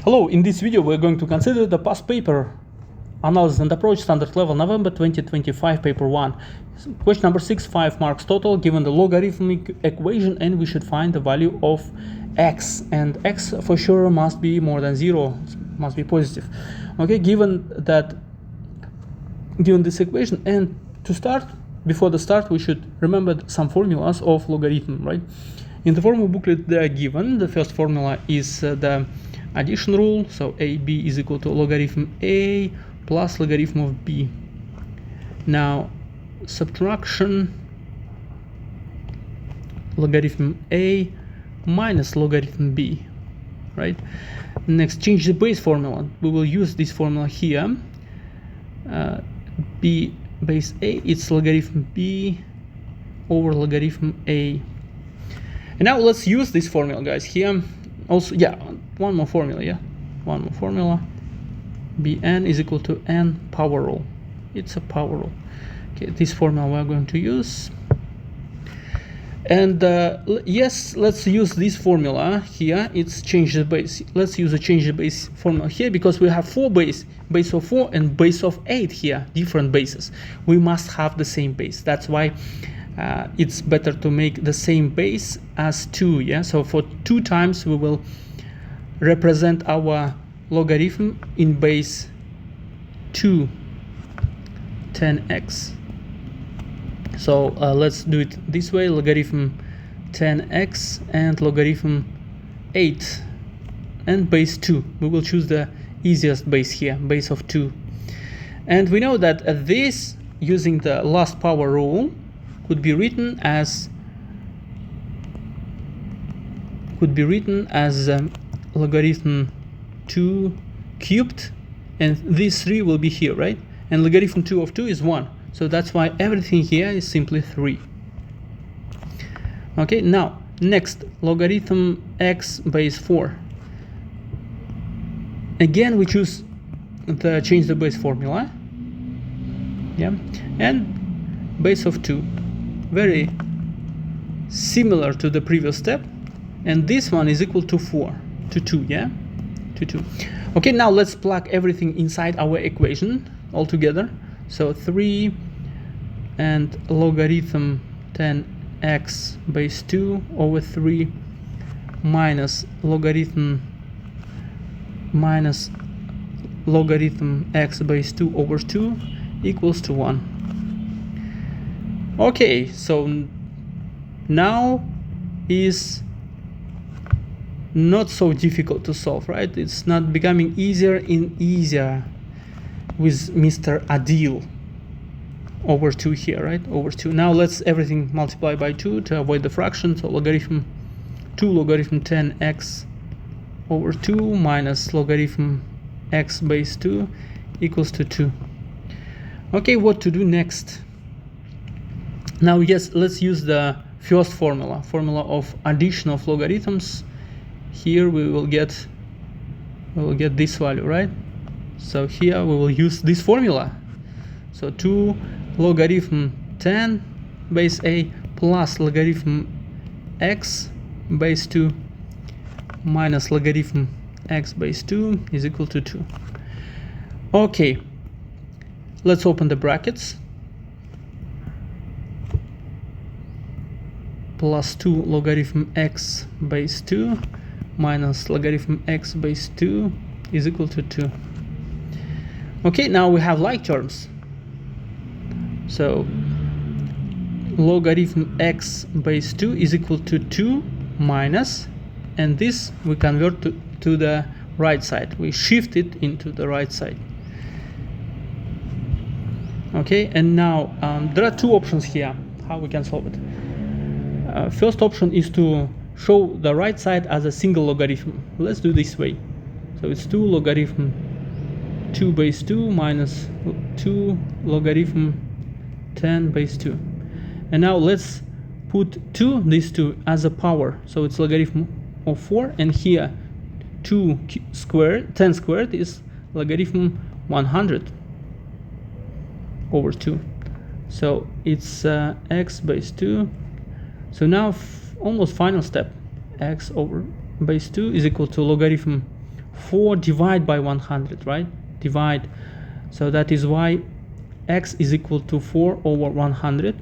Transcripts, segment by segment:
Hello, in this video we're going to consider the past paper analysis and approach standard level November 2025 paper 1. Question number 6, 5 marks total, given the logarithmic equation, and we should find the value of x, and x for sure must be more than 0, must be positive. Okay, given this equation, and to start, before the start, we should remember some formulas of logarithm, right? In the formula booklet they are given. The first formula is the addition rule, so AB is equal to logarithm A plus logarithm of B. Now subtraction, logarithm A minus logarithm B, right? Next, change the base formula. We will use this formula here. B base A, it's logarithm B over logarithm A. And now let's use this formula, guys. Here also, one more formula, Bn is equal to n power rule. It's a power rule. Okay, this formula we're going to use. And yes, let's use this formula here. It's change the base. Let's use a change the base formula here, because we have four base of 4 and base of 8 here, different bases. We must have the same base. That's why it's better to make the same base as 2. Yeah, so for 2 times we will represent our logarithm in base 2, 10x. So let's do it this way: logarithm 10x and logarithm 8 and base 2. We will choose the easiest base here, base of 2. And we know that this, using the last power rule, could be written as logarithm 2 cubed, and these 3 will be here, right? And logarithm 2 of 2 is 1, so that's why everything here is simply 3. Okay, now next, logarithm x base 4. Again, we choose the change the base formula, and base of 2, very similar to the previous step, and this one is equal to 4 to 2, to 2. Okay, now let's plug everything inside our equation all together. So 3 and logarithm 10x base 2 over 3 minus logarithm x base 2 over 2 equals to 1. Okay, so now is not so difficult to solve, right? It's not becoming easier and easier with Mr. Adil. Over 2 here, right? Over 2. Now let's everything multiply by 2 to avoid the fraction. So logarithm 2 logarithm 10x over 2 minus logarithm x base 2 equals to 2. Okay, what to do next? Now, yes, let's use the first formula of addition of logarithms. Here we will get this value, right? So here we will use this formula. So 2 logarithm 10 base a plus logarithm x base 2 minus logarithm x base 2 is equal to 2. Okay, let's open the brackets. Plus 2 logarithm x base 2 minus logarithm x base 2 is equal to 2. Okay, now we have like terms. So logarithm x base 2 is equal to 2 minus, and this we convert to the right side. We shift it into the right side. Okay, and now there are 2 options here how we can solve it. First option is to show the right side as a single logarithm. Let's do this way. So it's 2 logarithm 2 base 2 minus 2 logarithm 10 base 2. And now let's put these two as a power. So it's logarithm of 4, and here 2 squared, 10 squared is logarithm 100 over 2. So it's x base 2. So now almost final step, x over base 2 is equal to logarithm 4 divide by 100, right? Divide. So that is why x is equal to 4 over 100.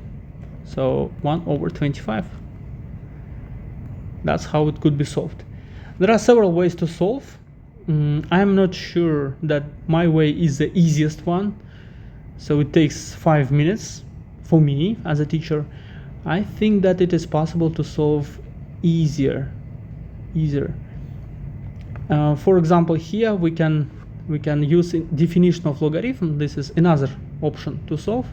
So 1 over 25. That's how it could be solved. There are several ways to solve. I'm not sure that my way is the easiest one. So it takes 5 minutes for me as a teacher. I think that it is possible to solve easier. For example, here we can use definition of logarithm. This is another option to solve,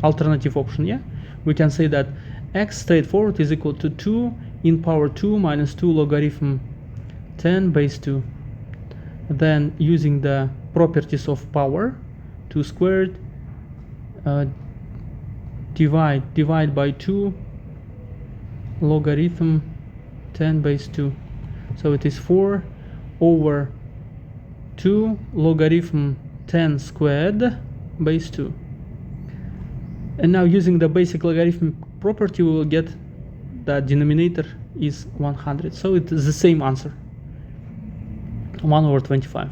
alternative option. Yeah, we can say that x straightforward is equal to 2 in power 2 minus 2 logarithm 10 base 2. Then using the properties of power, 2 squared, divide by 2 logarithm 10 base 2. So it is 4 over 2 logarithm 10 squared base 2. And now using the basic logarithm property, we will get that denominator is 100. So it is the same answer, 1 over 25.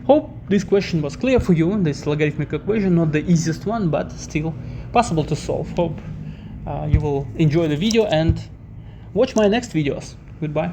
Hope this question was clear for you. This logarithmic equation, not the easiest one, but still possible to solve. Hope you will enjoy the video and watch my next videos. Goodbye.